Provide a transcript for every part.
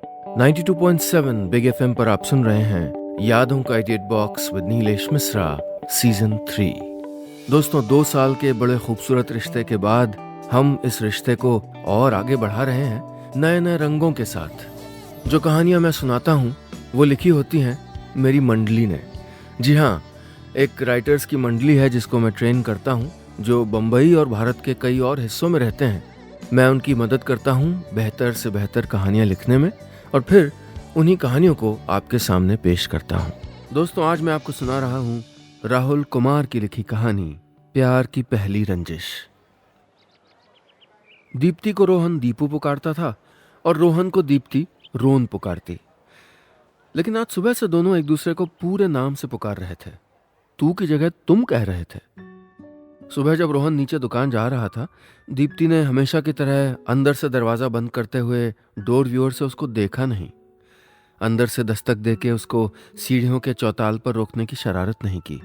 92.7 big FM पर आप सुन रहे हैं यादों का edit box with Nilesh Mishra season 3। दोस्तों, 2 साल के बड़े खूबसूरत रिश्ते के बाद हम इस रिश्ते को और आगे बढ़ा रहे हैं नए नए रंगों के साथ। जो कहानियां मैं सुनाता हूं वो लिखी होती हैं मेरी मंडली ने। जी हाँ, एक राइटर्स की मंडली है जिसको मैं ट्रेन करता हूं, जो बम्बई और भारत के कई और हिस्सों में रहते हैं। मैं उनकी मदद करता हूं बेहतर से बेहतर कहानियां लिखने में और फिर उन्हीं कहानियों को आपके सामने पेश करता हूं। दोस्तों, आज मैं आपको सुना रहा हूं राहुल कुमार की लिखी कहानी प्यार की पहली रंजिश। दीप्ति को रोहन दीपू पुकारता था और रोहन को दीप्ति रोन पुकारती। लेकिन आज सुबह से दोनों एक दूसरे को पूरे नाम से पुकार रहे थे। तू की जगह तुम कह रहे थे। सुबह जब रोहन नीचे दुकान जा रहा था, दीप्ति ने हमेशा की तरह अंदर से दरवाजा बंद करते हुए डोर व्यूअर से उसको देखा नहीं। अंदर से दस्तक देके उसको सीढ़ियों के चौताल पर रोकने की शरारत नहीं की।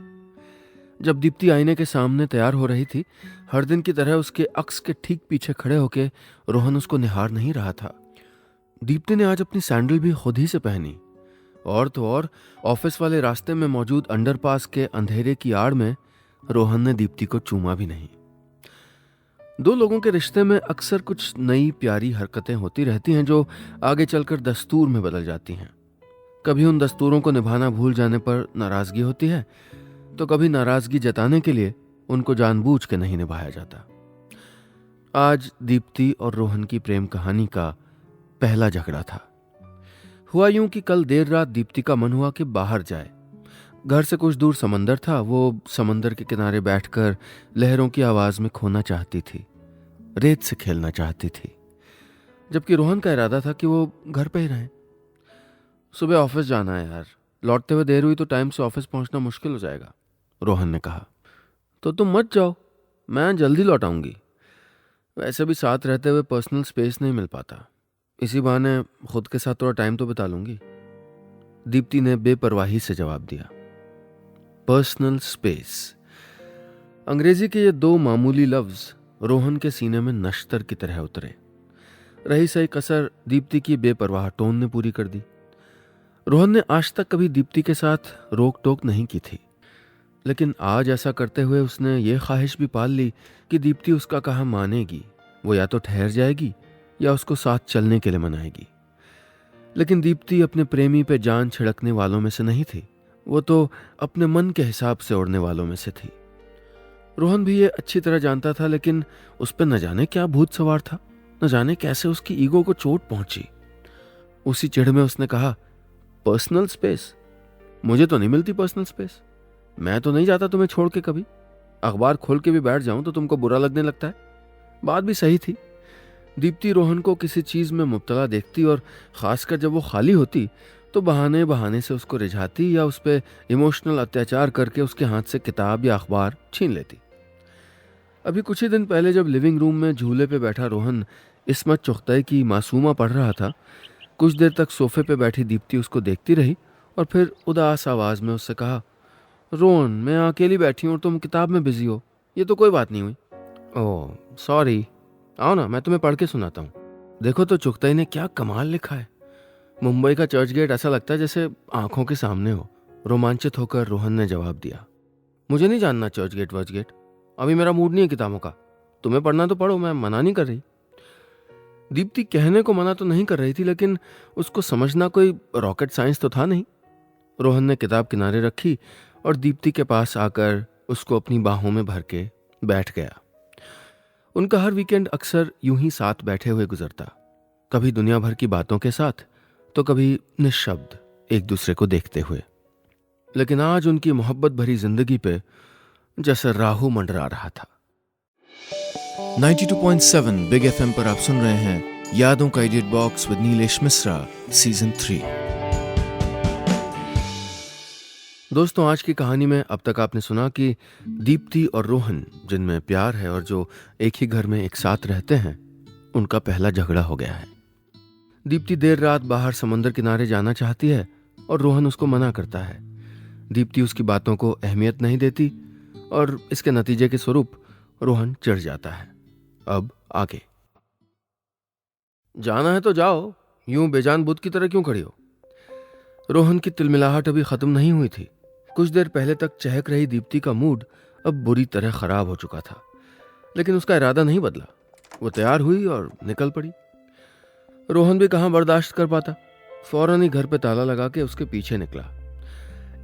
जब दीप्ति आईने के सामने तैयार हो रही थी, हर दिन की तरह उसके अक्स के ठीक पीछे खड़े होके रोहन उसको निहार नहीं रहा था। दीप्ति ने आज अपनी सैंडल भी खुद ही से पहनी। और तो और ऑफिस वाले रास्ते में मौजूद अंडरपास के अंधेरे की आड़ में रोहन ने दीप्ति को चूमा भी नहीं। दो लोगों के रिश्ते में अक्सर कुछ नई प्यारी हरकतें होती रहती हैं जो आगे चलकर दस्तूर में बदल जाती हैं। कभी उन दस्तूरों को निभाना भूल जाने पर नाराजगी होती है, तो कभी नाराजगी जताने के लिए उनको जानबूझ के नहीं निभाया जाता। आज दीप्ति और रोहन की प्रेम कहानी का पहला झगड़ा था। हुआ यूं कि कल देर रात दीप्ति का मन हुआ कि बाहर जाए। घर से कुछ दूर समंदर था। वो समंदर के किनारे बैठकर लहरों की आवाज में खोना चाहती थी, रेत से खेलना चाहती थी, जबकि रोहन का इरादा था कि वो घर पे ही रहें। सुबह ऑफिस जाना है यार, लौटते हुए देर हुई तो टाइम से ऑफिस पहुंचना मुश्किल हो जाएगा, रोहन ने कहा। तो तुम मत जाओ, मैं जल्दी लौट आऊंगी। वैसे भी साथ रहते हुए पर्सनल स्पेस नहीं मिल पाता, इसी बहाने खुद के साथ थोड़ा टाइम तो बिता लूंगी, दीप्ति ने बेपरवाही से जवाब दिया। पर्सनल स्पेस, अंग्रेजी के ये दो मामूली लफ्ज रोहन के सीने में नश्तर की तरह उतरे। रही सही कसर दीप्ति की बेपरवाह टोन ने पूरी कर दी। रोहन ने आज तक कभी दीप्ति के साथ रोक टोक नहीं की थी, लेकिन आज ऐसा करते हुए उसने ये ख्वाहिश भी पाल ली कि दीप्ति उसका कहा मानेगी। वो या तो ठहर जाएगी या उसको साथ चलने के लिए मनाएगी। लेकिन दीप्ति अपने प्रेमी पे जान छिड़कने वालों में से नहीं थी। वो तो अपने मन के हिसाब से उड़ने वालों में से थी। रोहन भी ये अच्छी तरह जानता था, लेकिन उस पर न जाने क्या भूत सवार था, न जाने कैसे उसकी ईगो को चोट पहुंची। उसी चिढ़ में उसने कहा, पर्सनल स्पेस? मुझे तो नहीं मिलती पर्सनल स्पेस। मैं तो नहीं जाता तुम्हें छोड़ के कभी। अखबार खोल के भी बैठ जाऊं तो तुमको बुरा लगने लगता है। बात भी सही थी। दीप्ति रोहन को किसी चीज में मुब्तला देखती और खासकर जब वो खाली होती तो बहाने बहाने से उसको रिझाती या उस पर इमोशनल अत्याचार करके उसके हाथ से किताब या अखबार छीन लेती। अभी कुछ ही दिन पहले जब लिविंग रूम में झूले पे बैठा रोहन इस्मत चुगताई की मासूमा पढ़ रहा था, कुछ देर तक सोफे पे बैठी दीप्ति उसको देखती रही और फिर उदास आवाज में उससे कहा, रोहन, मैं अकेली बैठी हूँ और तुम किताब में बिजी हो, ये तो कोई बात नहीं हुई। ओह सॉरी, आओ ना मैं तुम्हें पढ़ के सुनाता हूँ। देखो तो चुगताई ने क्या कमाल लिखा है। मुंबई का चर्च गेट ऐसा लगता है जैसे आंखों के सामने हो, रोमांचित होकर रोहन ने जवाब दिया। मुझे नहीं जानना चर्च गेट वर्च गेट, अभी मेरा मूड नहीं है किताबों का। तुम्हें पढ़ना तो पढ़ो, मैं मना नहीं कर रही। दीप्ति कहने को मना तो नहीं कर रही थी, लेकिन उसको समझना कोई रॉकेट साइंस तो था नहीं। रोहन ने किताब किनारे रखी और दीप्ति के पास आकर उसको अपनी बाहों में भर के बैठ गया। उनका हर वीकेंड अक्सर यूं ही साथ बैठे हुए गुजरता, कभी दुनिया भर की बातों के साथ तो कभी निशब्द एक दूसरे को देखते हुए। लेकिन आज उनकी मोहब्बत भरी जिंदगी पे जैसे राहु मंडरा रहा था। 92.7 बिग एफएम पर आप सुन रहे हैं यादों का edit box with Nilesh Mishra season 3। दोस्तों, आज की कहानी में अब तक आपने सुना कि दीप्ति और रोहन, जिनमें प्यार है और जो एक ही घर में एक साथ रहते हैं, उनका पहला झगड़ा हो गया है। दीप्ति देर रात बाहर समंदर किनारे जाना चाहती है और रोहन उसको मना करता है। दीप्ति उसकी बातों को अहमियत नहीं देती और इसके नतीजे के स्वरूप रोहन चिढ़ जाता है। अब आगे। जाना है तो जाओ, यूं बेजान बुत की तरह क्यों खड़ी हो? रोहन की तिलमिलाहट अभी खत्म नहीं हुई थी। कुछ देर पहले तक चहक रही दीप्ति का मूड अब बुरी तरह खराब हो चुका था, लेकिन उसका इरादा नहीं बदला। वो तैयार हुई और निकल पड़ी। रोहन भी कहां बर्दाश्त कर पाता, फौरन ही घर पे ताला लगा के उसके पीछे निकला।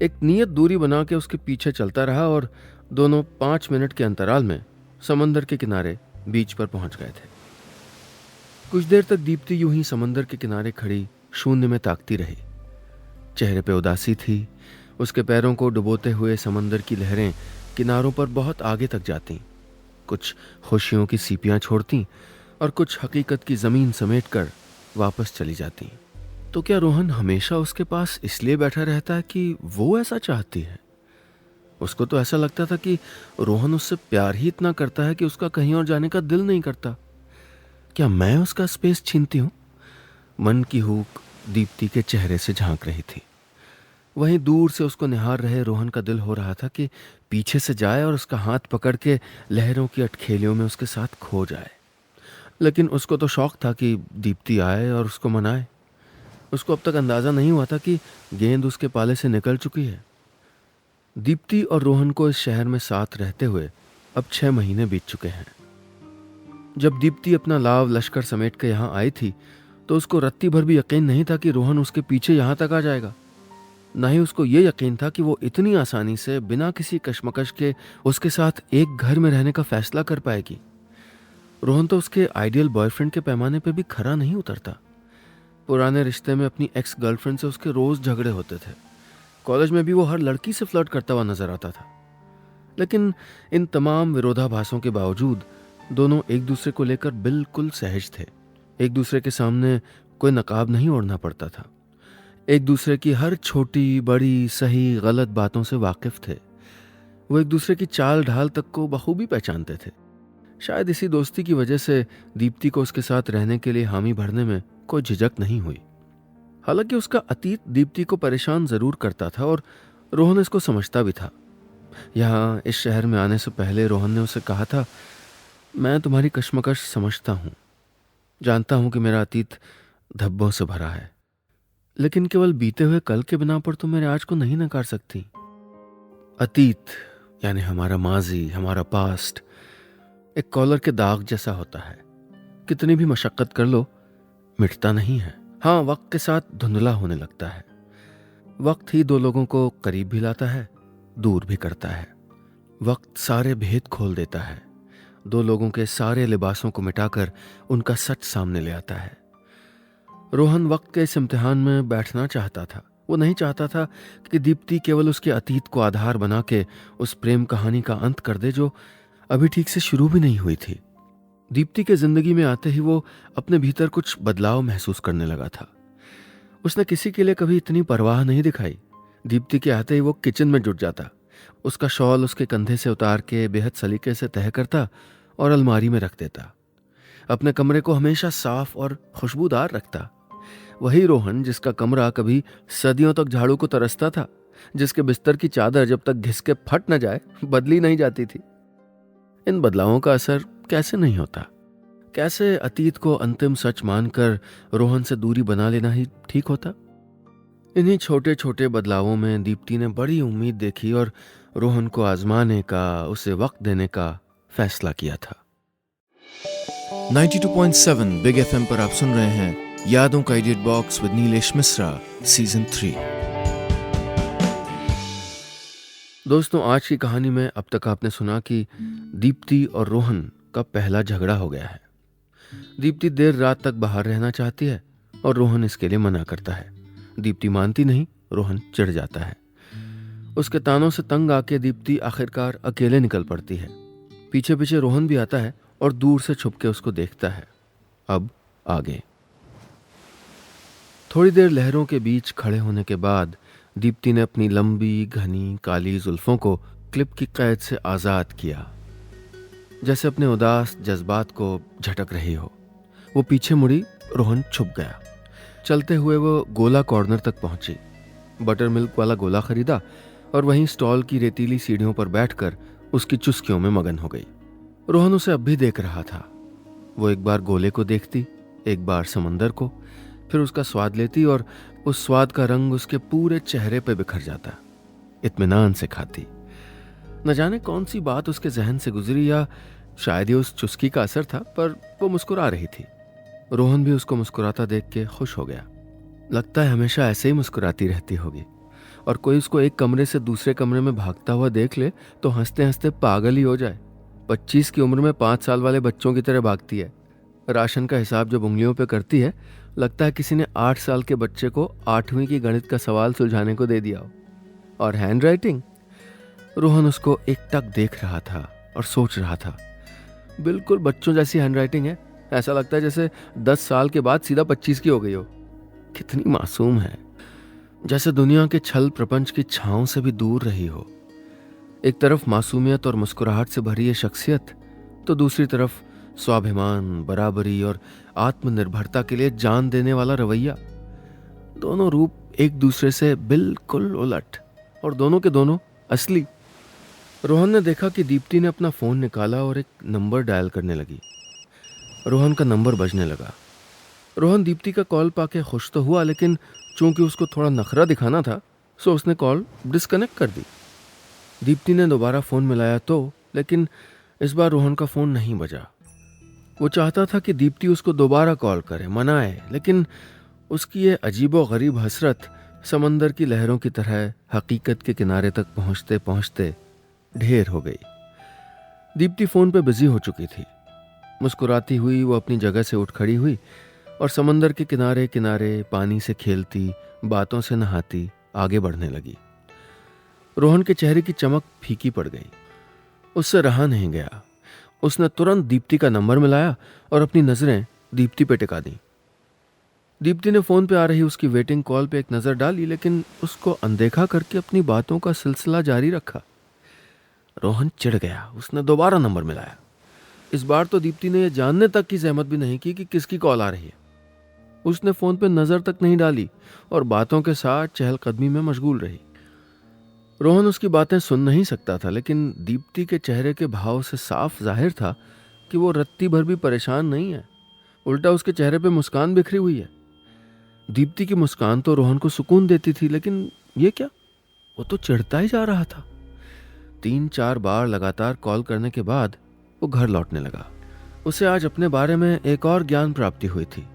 एक नियत दूरी बना के उसके पीछे चलता रहा और दोनों 5 मिनट के अंतराल में समंदर के किनारे बीच पर पहुंच गए थे। कुछ देर तक दीप्ति यूं ही समंदर के किनारे खड़ी शून्य में ताकती रही। चेहरे पे उदासी थी। उसके पैरों को डुबोते हुए समंदर की लहरें किनारों पर बहुत आगे तक जाती, कुछ खुशियों की सीपियां छोड़ती और कुछ हकीकत की जमीन समेटकर वापस चली जाती। तो क्या रोहन हमेशा उसके पास इसलिए बैठा रहता है कि वो ऐसा चाहती है? उसको तो ऐसा लगता था कि रोहन उससे प्यार ही इतना करता है कि उसका कहीं और जाने का दिल नहीं करता। क्या मैं उसका स्पेस छीनती हूं? मन की हूक दीप्ति के चेहरे से झांक रही थी। वहीं दूर से उसको निहार रहे रोहन का दिल हो रहा था कि पीछे से जाए और उसका हाथ पकड़ के लहरों की अटखेलियों में उसके साथ खो जाए। लेकिन उसको तो शौक था कि दीप्ति आए और उसको मनाए। उसको अब तक अंदाजा नहीं हुआ था कि गेंद उसके पाले से निकल चुकी है। दीप्ति और रोहन को इस शहर में साथ रहते हुए अब 6 महीने बीत चुके हैं। जब दीप्ति अपना लाव लश्कर समेट के यहाँ आई थी तो उसको रत्ती भर भी यकीन नहीं था कि रोहन उसके पीछे यहाँ तक आ जाएगा। न ही उसको ये यकीन था कि वो इतनी आसानी से बिना किसी कशमकश के उसके साथ एक घर में रहने का फैसला कर पाएगी। रोहन तो उसके आइडियल बॉयफ्रेंड के पैमाने पे भी खरा नहीं उतरता। पुराने रिश्ते में अपनी एक्स गर्लफ्रेंड से उसके रोज झगड़े होते थे। कॉलेज में भी वो हर लड़की से फ्लर्ट करता हुआ नजर आता था। लेकिन इन तमाम विरोधाभासों के बावजूद दोनों एक दूसरे को लेकर बिल्कुल सहज थे। एक दूसरे के सामने कोई नकाब नहीं ओढ़ना पड़ता था। एक दूसरे की हर छोटी बड़ी सही गलत बातों से वाकिफ थे। वो एक दूसरे की चाल ढाल तक को बखूबी पहचानते थे। शायद इसी दोस्ती की वजह से दीप्ति को उसके साथ रहने के लिए हामी भरने में कोई झिझक नहीं हुई। हालांकि उसका अतीत दीप्ति को परेशान जरूर करता था और रोहन इसको समझता भी था। यहाँ इस शहर में आने से पहले रोहन ने उसे कहा था, मैं तुम्हारी कश्मकश समझता हूँ, जानता हूँ कि मेरा अतीत धब्बों से भरा है, लेकिन केवल बीते हुए कल के बिना पर तुम मेरे आज को नहीं नकार सकती। अतीत यानी हमारा माजी, हमारा पास्ट एक कॉलर के दाग जैसा होता है। कितनी भी मशक्कत कर लो मिटता नहीं है। हाँ, वक्त के साथ धुंधला होने लगता है। वक्त ही दो लोगों को करीब भी लाता है, दूर भी करता है। वक्त सारे भेद खोल देता है, दो लोगों के सारे लिबासों को मिटाकर उनका सच सामने ले आता है। रोहन वक्त के इस इम्तिहान में बैठना चाहता था। वो नहीं चाहता था कि दीप्ति केवल उसके अतीत को आधार बना के उस प्रेम कहानी का अंत कर दे जो अभी ठीक से शुरू भी नहीं हुई थी। दीप्ति के जिंदगी में आते ही वो अपने भीतर कुछ बदलाव महसूस करने लगा था। उसने किसी के लिए कभी इतनी परवाह नहीं दिखाई। दीप्ति के आते ही वो किचन में जुट जाता, उसका शॉल उसके कंधे से उतार के बेहद सलीके से तह करता और अलमारी में रख देता। अपने कमरे को हमेशा साफ और खुशबूदार रखता। वही रोहन जिसका कमरा कभी सदियों तक झाड़ू को तरसता था, जिसके बिस्तर की चादर जब तक घिस के फट न जाए बदली नहीं जाती थी। इन बदलावों का असर कैसे नहीं होता? कैसे अतीत को अंतिम सच मानकर रोहन से दूरी बना लेना ही ठीक होता? इन्हीं छोटे छोटे बदलावों में दीप्ति ने बड़ी उम्मीद देखी और रोहन को आजमाने का, उसे वक्त देने का फैसला किया था। 92.7 बिग एफएम पर आप सुन रहे हैं यादों का edit box with Nilesh Mishra season 3। दोस्तों, आज की कहानी में अब तक आपने सुना कि दीप्ति और रोहन का पहला झगड़ा हो गया है। दीप्ति देर रात तक बाहर रहना चाहती है और रोहन इसके लिए मना करता है। दीप्ति मानती नहीं, रोहन चिढ़ जाता है। उसके तानों से तंग आके दीप्ति आखिरकार अकेले निकल पड़ती है। पीछे पीछे रोहन भी आता है और दूर से छुप के उसको देखता है। अब आगे। थोड़ी देर लहरों के बीच खड़े होने के बाद दीप्ति ने अपनी लंबी घनी काली जुल्फों को क्लिप की कैद से आजाद किया, जैसे अपने उदास जज्बात को झटक रही हो। वो पीछे मुड़ी, रोहन छुप गया। चलते हुए वो गोला कॉर्नर तक पहुंची, बटर मिल्क वाला गोला खरीदा और वहीं स्टॉल की रेतीली सीढ़ियों पर बैठकर उसकी चुस्कियों में मगन हो गई। रोहन उसे अब भी देख रहा था। वो एक बार गोले को देखती, एक बार समंदर को, फिर उसका स्वाद लेती और उस स्वाद का रंग उसके पूरे चेहरे पे बिखर जाता। इत्मीनान से खाती। न जाने कौन सी बात उसके जहन से गुजरी, या शायद ये उस चुस्की का असर था, पर वो मुस्कुरा रही थी। रोहन भी उसको मुस्कुराता देख के खुश हो गया। लगता है हमेशा ऐसे ही मुस्कुराती रहती होगी, और कोई उसको एक कमरे से दूसरे कमरे में भागता हुआ देख ले तो हंसते हंसते पागल ही हो जाए। 25 की उम्र में 5 साल वाले बच्चों की तरह भागती है। राशन का हिसाब जब उंगलियों पे करती है, लगता है किसी ने 8 साल के बच्चे को 8वीं की गणित का सवाल सुलझाने को दे दिया हो। और हैंड राइटिंग, रोहन उसको एकटक देख रहा था और सोच रहा था, बिल्कुल बच्चों जैसी हैंड राइटिंग है। ऐसा लगता है जैसे 10 साल के बाद सीधा 25 की हो गई हो। कितनी मासूम है, जैसे दुनिया के छल प्रपंच की छांव से भी दूर रही हो। एक तरफ मासूमियत और मुस्कुराहट से भरी ये शख्सियत, तो दूसरी तरफ स्वाभिमान, बराबरी और आत्मनिर्भरता के लिए जान देने वाला रवैया। दोनों रूप एक दूसरे से बिल्कुल उलट, और दोनों के दोनों असली। रोहन ने देखा कि दीप्ति ने अपना फोन निकाला और एक नंबर डायल करने लगी। रोहन का नंबर बजने लगा। रोहन दीप्ति का कॉल पाके खुश तो हुआ, लेकिन चूंकि उसको थोड़ा नखरा दिखाना था, सो उसने कॉल डिस्कनेक्ट कर दी। दीप्ति ने दोबारा फोन मिलाया तो, लेकिन इस बार रोहन का फोन नहीं बजा। वो चाहता था कि दीप्ति उसको दोबारा कॉल करे, मनाए, लेकिन उसकी ये अजीबो गरीब हसरत समंदर की लहरों की तरह हकीकत के किनारे तक पहुंचते पहुंचते ढेर हो गई। दीप्ति फोन पे बिजी हो चुकी थी। मुस्कुराती हुई वो अपनी जगह से उठ खड़ी हुई और समंदर के किनारे किनारे पानी से खेलती, बातों से नहाती आगे बढ़ने लगी। रोहन के चेहरे की चमक फीकी पड़ गई। उससे रहा नहीं गया। उसने तुरंत दीप्ति का नंबर मिलाया और अपनी नजरें दीप्ति पे टिका दी। दीप्ति ने फोन पे आ रही उसकी वेटिंग कॉल पे एक नजर डाली, लेकिन उसको अनदेखा करके अपनी बातों का सिलसिला जारी रखा। रोहन चिढ़ गया। उसने दोबारा नंबर मिलाया। इस बार तो दीप्ति ने यह जानने तक की जहमत भी नहीं की कि किसकी कॉल आ रही है। उसने फोन पे नजर तक नहीं डाली और बातों के साथ चहलकदमी में मशगूल रही। रोहन उसकी बातें सुन नहीं सकता था, लेकिन दीप्ति के चेहरे के भाव से साफ जाहिर था कि वो रत्ती भर भी परेशान नहीं है। उल्टा उसके चेहरे पे मुस्कान बिखरी हुई है। दीप्ति की मुस्कान तो रोहन को सुकून देती थी, लेकिन ये क्या, वो तो चिढ़ता ही जा रहा था। 3-4 बार लगातार कॉल करने के बाद वो घर लौटने लगा। उसे आज अपने बारे में एक और ज्ञान प्राप्ति हुई थी।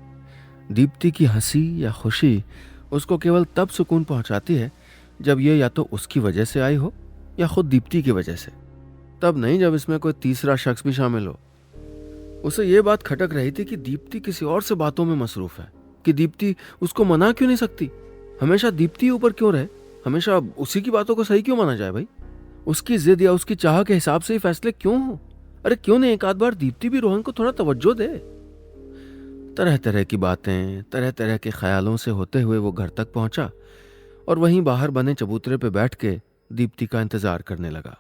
दीप्ति की हंसी या खुशी उसको केवल तब सुकून पहुंचाती है जब ये या तो उसकी वजह से आई हो या खुद दीप्ति की वजह से, तब नहीं जब इसमें कोई तीसरा शख्स भी शामिल हो। उसे ये बात खटक रही थी कि दीप्ति किसी और से बातों में मसरूफ है, कि दीप्ति उसको मना क्यों नहीं सकती। हमेशा दीप्ति ऊपर क्यों रहे, हमेशा उसी की बातों को सही क्यों माना जाए भाई। उसकी जिद या उसकी चाह के हिसाब से ही फैसले क्यों हो। अरे क्यों नहीं एक आध बार दीप्ति भी रोहन को थोड़ा तवज्जो दे। तरह तरह की बातें, तरह तरह के ख्यालों से होते हुए वो घर तक पहुंचा और वहीं बाहर बने चबूतरे पे बैठ के दीप्ति का इंतजार करने लगा।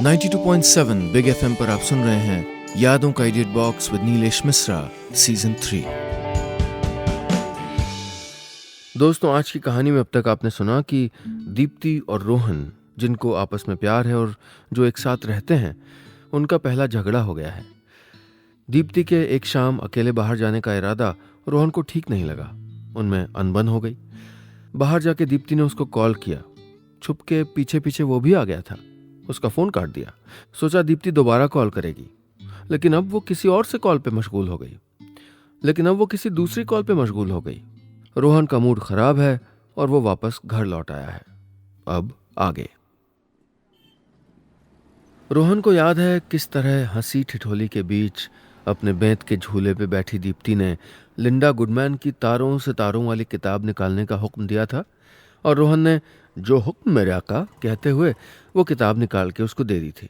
92.7 बिग एफएम पर आप सुन रहे हैं यादों का edit box with Nilesh Mishra season 3। दोस्तों, आज की कहानी में अब तक आपने सुना कि दीप्ति और रोहन, जिनको आपस में प्यार है और जो एक साथ रहते हैं, उनका पहला झगड़ा हो गया है। दीप्ति के एक शाम अकेले बाहर जाने का इरादा रोहन को ठीक नहीं लगा। उनमें अनबन हो गई। बाहर जाके दीप्ति ने उसको कॉल किया। छुप के पीछे पीछे वो भी आ गया था। उसका फोन काट दिया। सोचा दीप्ति दोबारा कॉल करेगी, लेकिन अब वो किसी और से कॉल पे मशगूल हो गई। लेकिन अब वो किसी दूसरी कॉल पे मशगूल हो गई। रोहन का मूड खराब है और वो वापस घर लौट आया है। अब आगे। रोहन को याद है किस तरह हंसी ठिठोली के बीच अपने बेंत के झूले पे बैठी दीप्ति ने लिंडा गुडमैन की तारों से तारों वाली किताब निकालने का हुक्म दिया था, और रोहन ने जो हुक्म मेरे आका कहते हुए वो किताब निकाल के उसको दे दी थी।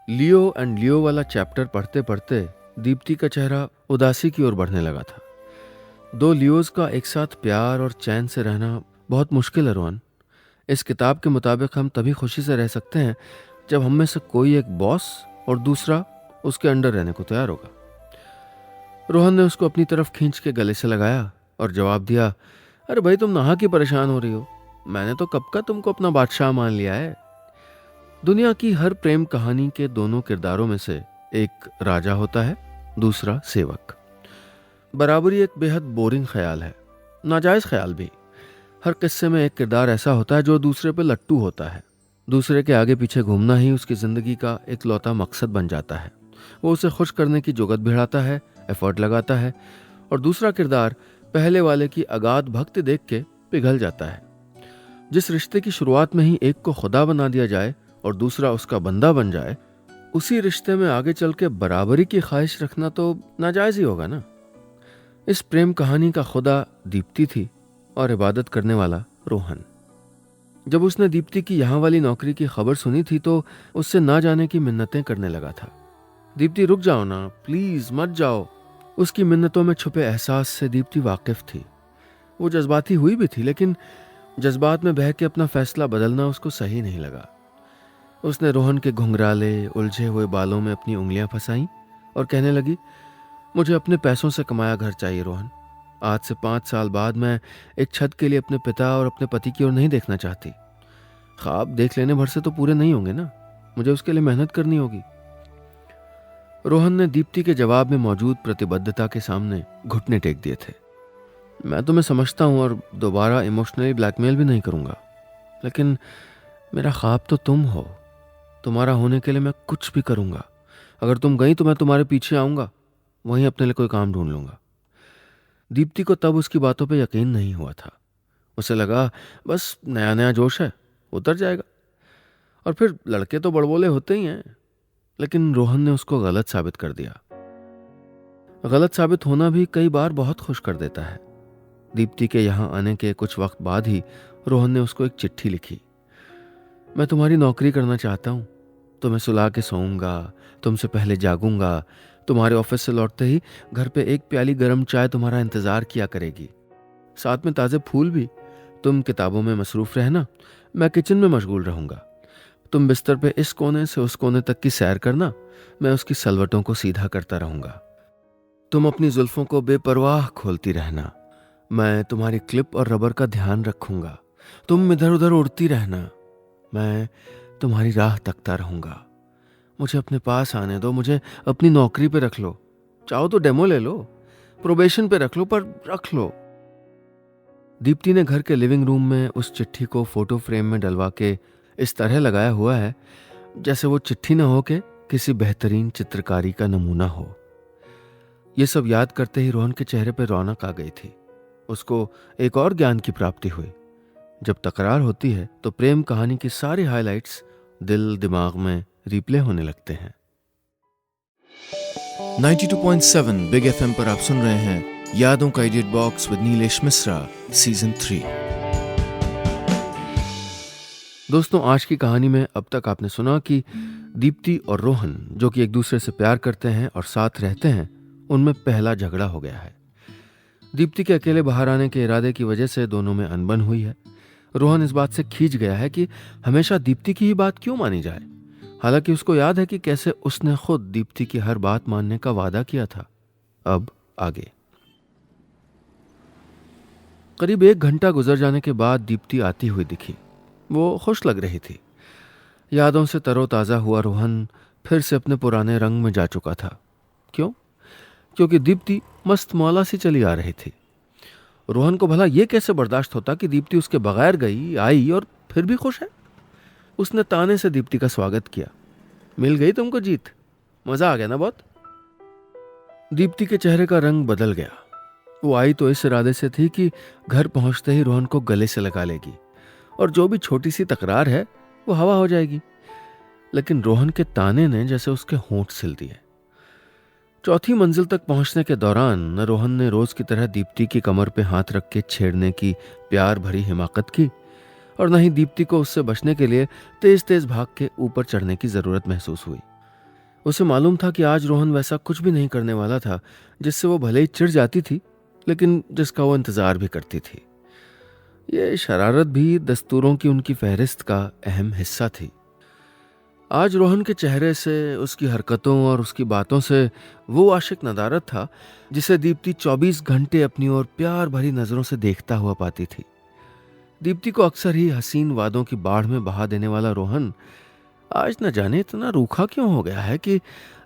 लियो एंड लियो वाला चैप्टर पढ़ते पढ़ते दीप्ति का चेहरा उदासी की ओर बढ़ने लगा था। 2 लियोज का एक साथ प्यार और चैन से रहना बहुत मुश्किल है रोहन। इस किताब के मुताबिक हम तभी खुशी से रह सकते हैं जब हम में से कोई एक बॉस और दूसरा उसके अंडर रहने को तैयार होगा। रोहन ने उसको अपनी तरफ खींच के गले से लगाया और जवाब दिया, अरे भाई तुम नहा के परेशान हो रही हो। मैंने तो कब का तुमको अपना बादशाह मान लिया है। दुनिया की हर प्रेम कहानी के दोनों किरदारों में से एक राजा होता है, दूसरा सेवक। बराबरी एक बेहद बोरिंग ख्याल है, नाजायज ख्याल भी। हर किस्से में एक किरदार ऐसा होता है जो दूसरे पे लट्टू होता है। दूसरे के आगे पीछे घूमना ही उसकी ज़िंदगी का इकलौता मकसद बन जाता है। वो उसे खुश करने की जुगत भिड़ाता है, एफर्ट लगाता है, और दूसरा किरदार पहले वाले की अगाध भक्ति देख के पिघल जाता है। जिस रिश्ते की शुरुआत में ही एक को खुदा बना दिया जाए और दूसरा उसका बंदा बन जाए, उसी रिश्ते में आगे चल के बराबरी की ख्वाहिश रखना तो नाजायज ही होगा ना। इस प्रेम कहानी का खुदा दीप्ति थी और इबादत करने वाला रोहन। जब उसने दीप्ति की यहाँ वाली नौकरी की खबर सुनी थी तो उससे ना जाने की मिन्नतें करने लगा था। दीप्ति रुक जाओ ना, प्लीज मत जाओ। उसकी मिन्नतों में छुपे एहसास से दीप्ति वाकिफ थी। वो जज्बाती हुई भी थी, लेकिन जज्बात में बह के अपना फैसला बदलना उसको सही नहीं लगा। उसने रोहन के घुंघराले उलझे हुए बालों में अपनी उंगलियां फंसाईं और कहने लगी, मुझे अपने पैसों से कमाया घर चाहिए रोहन। आज से 5 साल बाद मैं एक छत के लिए अपने पिता और अपने पति की ओर नहीं देखना चाहती। ख्वाब देख लेने भर से तो पूरे नहीं होंगे ना, मुझे उसके लिए मेहनत करनी होगी। रोहन ने दीप्ति के जवाब में मौजूद प्रतिबद्धता के सामने घुटने टेक दिए थे। मैं तुम्हें समझता हूं और दोबारा इमोशनली ब्लैकमेल भी नहीं करूंगा, लेकिन मेरा ख्वाब तो तुम हो। तुम्हारा होने के लिए मैं कुछ भी करूंगा। अगर तुम गई तो मैं तुम्हारे पीछे आऊंगा, वहीं अपने लिए कोई काम ढूंढ लूंगा। दीप्ति को तब उसकी बातों पे यकीन नहीं हुआ था। उसे लगा बस नया नया जोश है, उतर जाएगा। और फिर लड़के तो बड़बोले होते ही हैं। लेकिन रोहन ने उसको गलत साबित कर दिया। गलत साबित होना भी कई बार बहुत खुश कर देता है। दीप्ति के यहाँ आने के कुछ वक्त बाद ही रोहन ने उसको एक चिट्ठी लिखी। मैं तुम्हारी नौकरी करना चाहता हूँ। तुम्हें सुला के सोऊंगा, तुमसे पहले जागूंगा। तुम्हारे ऑफिस से लौटते ही घर पे एक प्याली गर्म चाय तुम्हारा इंतजार किया करेगी, साथ में ताज़े फूल भी। तुम किताबों में मसरूफ रहना, मैं किचन में मशगूल रहूंगा। तुम बिस्तर पे इस कोने से उस कोने तक की सैर करना, मैं उसकी सलवटों को सीधा करता रहूंगा। तुम अपनी जुल्फों को बेपरवाह खोलती रहना, मैं तुम्हारी क्लिप और रबर का ध्यान रखूंगा। तुम इधर उधर उड़ती रहना, मैं तुम्हारी राह तकता रहूंगा। मुझे अपने पास आने दो, मुझे अपनी नौकरी पे रख लो। चाहो तो डेमो ले लो, प्रोबेशन पे रख लो, पर रख लो। दीप्ति ने घर के लिविंग रूम में उस चिट्ठी को फोटो फ्रेम में डलवा के इस तरह लगाया हुआ है जैसे वो चिट्ठी न हो के किसी बेहतरीन चित्रकारी का नमूना हो। ये सब याद करते ही रोहन के चेहरे पर रौनक आ गई थी। उसको एक और ज्ञान की प्राप्ति हुई। जब तकरार होती है तो प्रेम कहानी की सारी हाइलाइट्स दिल दिमाग में रिप्ले होने लगते हैं। 92.7 बिग एफएम पर आप सुन रहे हैं यादों का edit box with Nilesh Mishra season 3। दोस्तों, आज की कहानी में अब तक आपने सुना कि दीप्ति और रोहन, जो कि एक दूसरे से प्यार करते हैं और साथ रहते हैं, उनमें पहला झगड़ा हो गया है। दीप्ति के अकेले बाहर आने के इरादे की वजह से दोनों में अनबन हुई है। रोहन इस बात से खींच गया है कि हमेशा दीप्ति की ही बात क्यों मानी जाए, हालांकि उसको याद है कि कैसे उसने खुद दीप्ति की हर बात मानने का वादा किया था। अब आगे। करीब 1 घंटा गुजर जाने के बाद दीप्ति आती हुई दिखी। वो खुश लग रही थी। यादों से तरोताज़ा हुआ रोहन फिर से अपने पुराने रंग में जा चुका था। क्यों? क्योंकि दीप्ति मस्त मौला सी चली आ रही थी। रोहन को भला ये कैसे बर्दाश्त होता कि दीप्ति उसके बगैर गई आई और फिर भी खुश है। उसने ताने से दीप्ति का स्वागत किया। मिल गई तुमको जीत, मजा आ गया ना बहुत। दीप्ति के चेहरे का रंग बदल गया। वो आई तो इस इरादे से थी कि घर पहुंचते ही रोहन को गले से लगा लेगी और जो भी छोटी सी तकरार है वो हवा हो जाएगी। लेकिन रोहन के ताने ने जैसे उसके होंठ सिल दिए। चौथी मंजिल तक पहुंचने के दौरान न रोहन ने रोज की तरह दीप्ति की कमर पे हाथ रख के छेड़ने की प्यार भरी हिमाकत की और न ही दीप्ति को उससे बचने के लिए तेज तेज भाग के ऊपर चढ़ने की जरूरत महसूस हुई। उसे मालूम था कि आज रोहन वैसा कुछ भी नहीं करने वाला था जिससे वो भले ही चिढ़ जाती थी, लेकिन जिसका वो इंतजार भी करती थी। ये शरारत भी दस्तूरों की उनकी फहरिस्त का अहम हिस्सा थी। आज रोहन के चेहरे से, उसकी हरकतों और उसकी बातों से वो आशिक नदारत था जिसे दीप्ति 24 घंटे अपनी ओर प्यार भरी नजरों से देखता हुआ पाती थी। दीप्ति को अक्सर ही हसीन वादों की बाढ़ में बहा देने वाला रोहन आज न जाने इतना रूखा क्यों हो गया है कि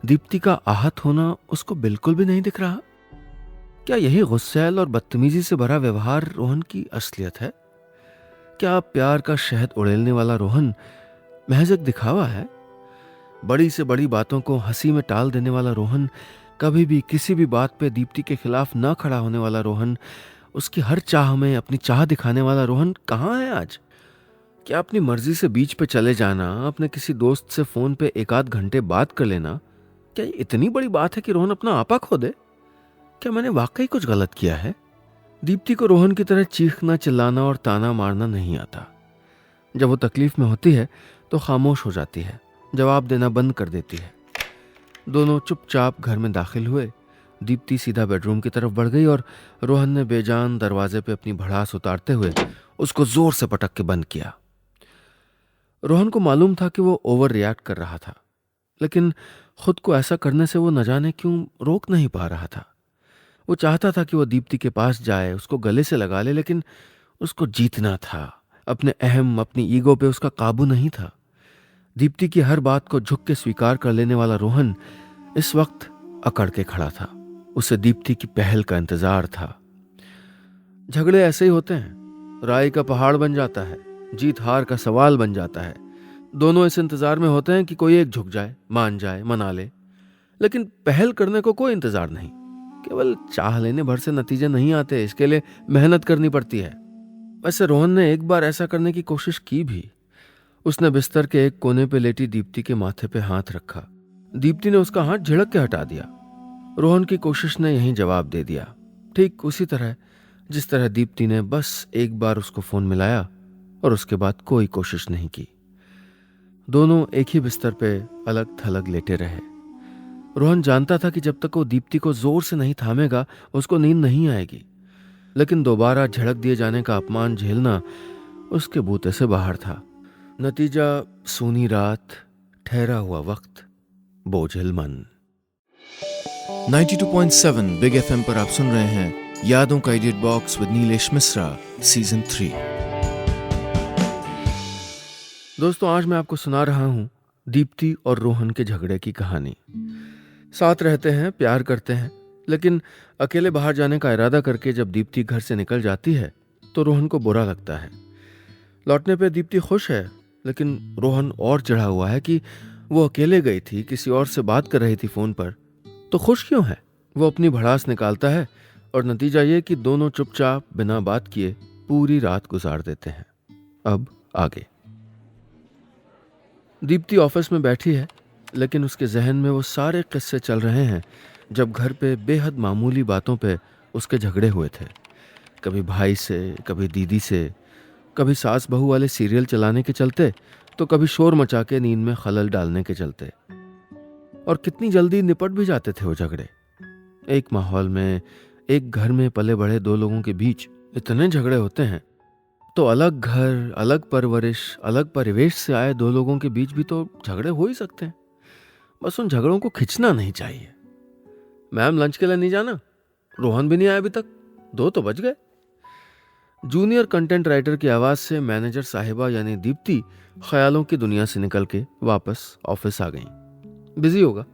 दीप्ति का आहत होना उसको बिल्कुल भी नहीं दिख रहा। क्या यही गुस्सैल और बदतमीजी से भरा व्यवहार रोहन की असलियत है? क्या प्यार का शहद उड़ेलने वाला रोहन महज एक दिखावा है? बड़ी से बड़ी बातों को हंसी में टाल देने वाला रोहन, कभी भी किसी भी बात पे दीप्ति के खिलाफ ना खड़ा होने वाला रोहन, उसकी हर चाह में अपनी चाह दिखाने वाला रोहन कहाँ है आज? क्या अपनी मर्जी से बीच पे चले जाना, अपने किसी दोस्त से फोन पे एक आध घंटे बात कर लेना, क्या ये इतनी बड़ी बात है कि रोहन अपना आपा खो दे? क्या मैंने वाकई कुछ गलत किया है? दीप्ति को रोहन की तरह चीखना, चिल्लाना और ताना मारना नहीं आता। जब वो तकलीफ में होती है तो खामोश हो जाती है, जवाब देना बंद कर देती है। दोनों चुपचाप घर में दाखिल हुए। दीप्ति सीधा बेडरूम की तरफ बढ़ गई और रोहन ने बेजान दरवाजे पे अपनी भड़ास उतारते हुए उसको जोर से पटक के बंद किया। रोहन को मालूम था कि वो ओवर रिएक्ट कर रहा था, लेकिन खुद को ऐसा करने से वो न जाने क्यों रोक नहीं पा रहा था। वो चाहता था कि वो दीप्ति के पास जाए, उसको गले से लगा ले, लेकिन उसको जीतना था। अपने अहम, अपनी ईगो पे उसका काबू नहीं था। दीप्ति की हर बात को झुक के स्वीकार कर लेने वाला रोहन इस वक्त अकड़ के खड़ा था। उसे दीप्ति की पहल का इंतजार था। झगड़े ऐसे ही होते हैं, राय का पहाड़ बन जाता है, जीत हार का सवाल बन जाता है। दोनों इस इंतजार में होते हैं कि कोई एक झुक जाए, मान जाए, मना ले, लेकिन पहल करने को कोई इंतजार नहीं। केवल चाह लेने भर से नतीजे नहीं आते, इसके लिए मेहनत करनी पड़ती है। वैसे रोहन ने एक बार ऐसा करने की कोशिश की भी। उसने बिस्तर के एक कोने पे लेटी दीप्ति के माथे पे हाथ रखा। दीप्ति ने उसका हाथ झिड़क के हटा दिया। रोहन की कोशिश ने यही जवाब दे दिया, ठीक उसी तरह जिस तरह दीप्ति ने बस एक बार उसको फोन मिलाया और उसके बाद कोई कोशिश नहीं की। दोनों एक ही बिस्तर पे अलग थलग लेटे रहे। रोहन जानता था कि जब तक वो दीप्ति को जोर से नहीं थामेगा उसको नींद नहीं आएगी, लेकिन दोबारा झड़क दिए जाने का अपमान झेलना उसके बूते से बाहर था। नतीजा सूनी रात, ठहरा हुआ वक्त, बोझिल मन। 92.7 बिग एफएम पर आप सुन रहे हैं यादों का edit box with Nilesh Mishra season 3। दोस्तों, आज मैं आपको सुना रहा हूं दीप्ति और रोहन के झगड़े की कहानी। साथ रहते हैं, प्यार करते हैं, लेकिन अकेले बाहर जाने का इरादा करके जब दीप्ति घर से निकल जाती है तो रोहन को बुरा लगता है। लौटने पे दीप्ति खुश है, लेकिन रोहन और चिढ़ा हुआ है कि वो अकेले गई थी, किसी और से बात कर रही थी फोन पर, तो खुश क्यों है? वो अपनी भड़ास निकालता है और नतीजा ये कि दोनों चुपचाप बिना बात किए पूरी रात गुजार देते हैं। अब आगे। दीप्ति ऑफिस में बैठी है, लेकिन उसके जहन में वो सारे किस्से चल रहे हैं जब घर पे बेहद मामूली बातों पे उसके झगड़े हुए थे। कभी भाई से, कभी दीदी से, कभी सास बहू वाले सीरियल चलाने के चलते, तो कभी शोर मचा के नींद में खलल डालने के चलते। और कितनी जल्दी निपट भी जाते थे वो झगड़े। एक माहौल में, एक घर में पले बड़े दो लोगों के बीच इतने झगड़े होते हैं, तो अलग घर, अलग परवरिश, अलग परिवेश से आए दो लोगों के बीच भी तो झगड़े हो ही सकते हैं। बस उन झगड़ों को खिंचना नहीं चाहिए। मैम, लंच के लिए नहीं जाना? रोहन भी नहीं आया अभी तक, 2 तो बज गए। जूनियर कंटेंट राइटर की आवाज से मैनेजर साहिबा यानी दीप्ति ख्यालों की दुनिया से निकल के वापस ऑफिस आ गई। बिजी होगा,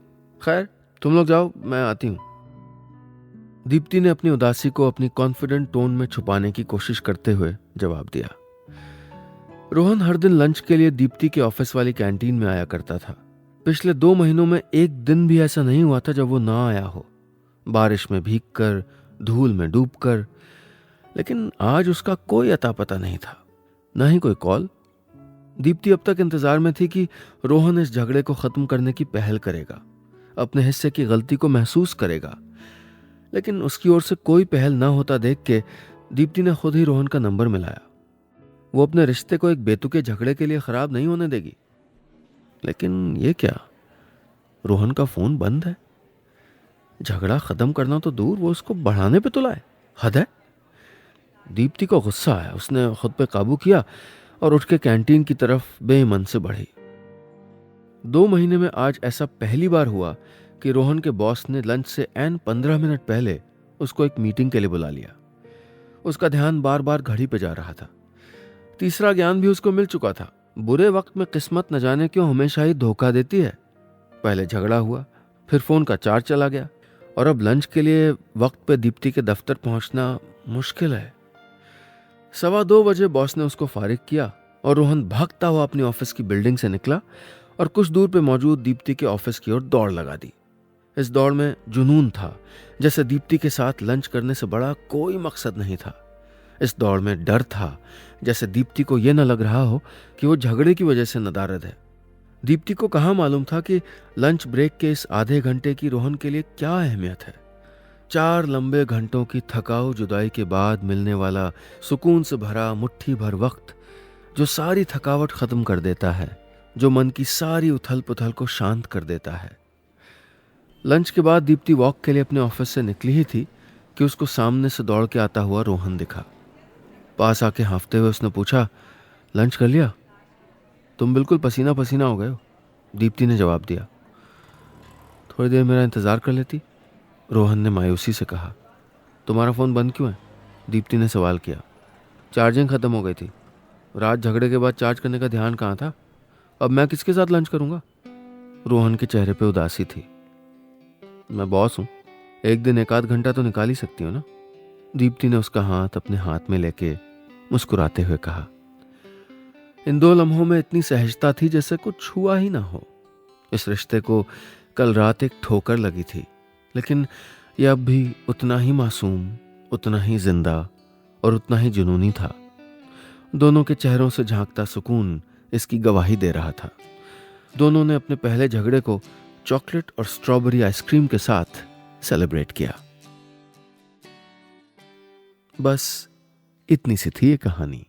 खैर तुम लोग जाओ, मैं आती हूं। दीप्ति ने अपनी उदासी को अपनी कॉन्फिडेंट टोन में छुपाने की कोशिश करते हुए जवाब दिया। रोहन हर दिन लंच के लिए दीप्ति के ऑफिस वाली कैंटीन में आया करता था। पिछले 2 महीनों में एक दिन भी ऐसा नहीं हुआ था जब वो ना आया हो, बारिश में भीगकर, धूल में डूबकर। लेकिन आज उसका कोई अता पता नहीं था, ना ही कोई कॉल। दीप्ति अब तक इंतजार में थी कि रोहन इस झगड़े को खत्म करने की पहल करेगा, अपने हिस्से की गलती को महसूस करेगा। लेकिन उसकी ओर से कोई पहल ना होता देख के दीप्ति ने खुद ही रोहन का नंबर मिलाया। वो अपने रिश्ते को एक बेतुके झगड़े के लिए खराब नहीं होने देगी। लेकिन ये क्या, रोहन का फोन बंद है। झगड़ा खत्म करना तो दूर, वो उसको बढ़ाने पे तुला है। हद है। दीप्ति को गुस्सा आया। उसने खुद पे काबू किया और उठ के कैंटीन की तरफ बेमन से बढ़ी। 2 महीने में आज ऐसा पहली बार हुआ कि रोहन के बॉस ने लंच से ऐन 15 मिनट पहले उसको एक मीटिंग के लिए बुला लिया। उसका ध्यान बार बार घड़ी पे जा रहा था। तीसरा ज्ञान भी उसको मिल चुका था। बुरे वक्त में किस्मत न जाने क्यों हमेशा ही धोखा देती है। पहले झगड़ा हुआ, फिर फोन का चार्ज चला गया, और अब लंच के लिए वक्त पे दीप्ति के दफ्तर पहुंचना मुश्किल है। 2:15 बजे बॉस ने उसको फारिग किया और रोहन भागता हुआ अपनी ऑफिस की बिल्डिंग से निकला और कुछ दूर पे मौजूद दीप्ति के ऑफिस की ओर दौड़ लगा दी। इस दौड़ में जुनून था, जैसे दीप्ति के साथ लंच करने से बड़ा कोई मकसद नहीं था। इस दौड़ में डर था, जैसे दीप्ति को यह न लग रहा हो कि वो झगड़े की वजह से नदारद है। दीप्ति को कहाँ मालूम था कि लंच ब्रेक के इस आधे घंटे की रोहन के लिए क्या अहमियत है। 4 लंबे घंटों की थकाऊ जुदाई के बाद मिलने वाला सुकून से भरा मुट्ठी भर वक्त, जो सारी थकावट खत्म कर देता है, जो मन की सारी उथल पुथल को शांत कर देता है। लंच के बाद दीप्ति वॉक के लिए अपने ऑफिस से निकली ही थी कि उसको सामने से दौड़ के आता हुआ रोहन दिखा। पास आके हाँफते हुए उसने पूछा, लंच कर लिया? तुम बिल्कुल पसीना पसीना हो गए हो। दीप्ति ने जवाब दिया। थोड़ी देर मेरा इंतज़ार कर लेती, रोहन ने मायूसी से कहा। तुम्हारा फ़ोन बंद क्यों है? दीप्ति ने सवाल किया। चार्जिंग ख़त्म हो गई थी। रात झगड़े के बाद चार्ज करने का ध्यान कहाँ था? अब मैं किसके साथ लंच करूँगा? रोहन के चेहरे पे उदासी थी। मैं बॉस हूँ, एक दिन 1 आध घंटा तो निकाल ही सकती हो ना? दीप्ति ने उसका हाथ अपने हाथ में लेके मुस्कुराते हुए कहा। इन 2 लम्हों में इतनी सहजता थी जैसे कुछ हुआ ही ना हो। इस रिश्ते को कल रात एक ठोकर लगी थी, लेकिन यह अब भी उतना ही मासूम, उतना ही जिंदा और उतना ही जुनूनी था। दोनों के चेहरों से झांकता सुकून इसकी गवाही दे रहा था। दोनों ने अपने पहले झगड़े को चॉकलेट और स्ट्रॉबेरी आइसक्रीम के साथ सेलिब्रेट किया। बस इतनी सी थी ये कहानी।